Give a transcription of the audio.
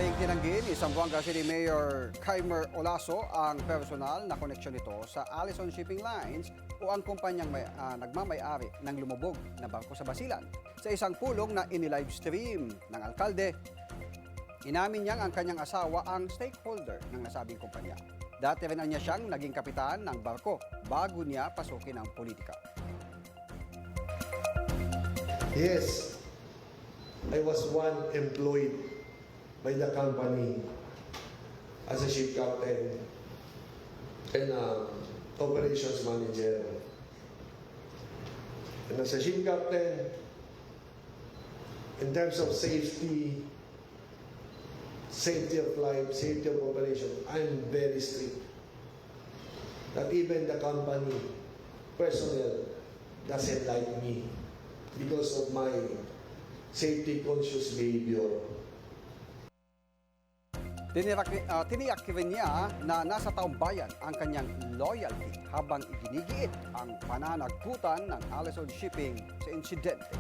Maaaring tinanggi ni Zamboanga City Mayor Kaimer Olaso ang personal na koneksyon nito sa Allison Shipping Lines o ang kumpanyang nagmamay-ari ng lumubog na barko sa Basilan. Sa isang pulong na inilivestream ng alkalde, inamin niyang ang kanyang asawa ang stakeholder ng nasabing kumpanya. Dati rin niya siyang naging kapitan ng barko bago niya pasukin ang politika. Yes, I was one employed by the company as a ship captain and operations manager. And as a ship captain, in terms of safety of life, safety of operation, I'm very strict. That even the company personnel doesn't like me because of my safety conscious behavior. Tiniyak rin niya na nasa taong bayan ang kanyang loyalty habang iginigiit ang pananagutan ng Allison Shipping sa insidente.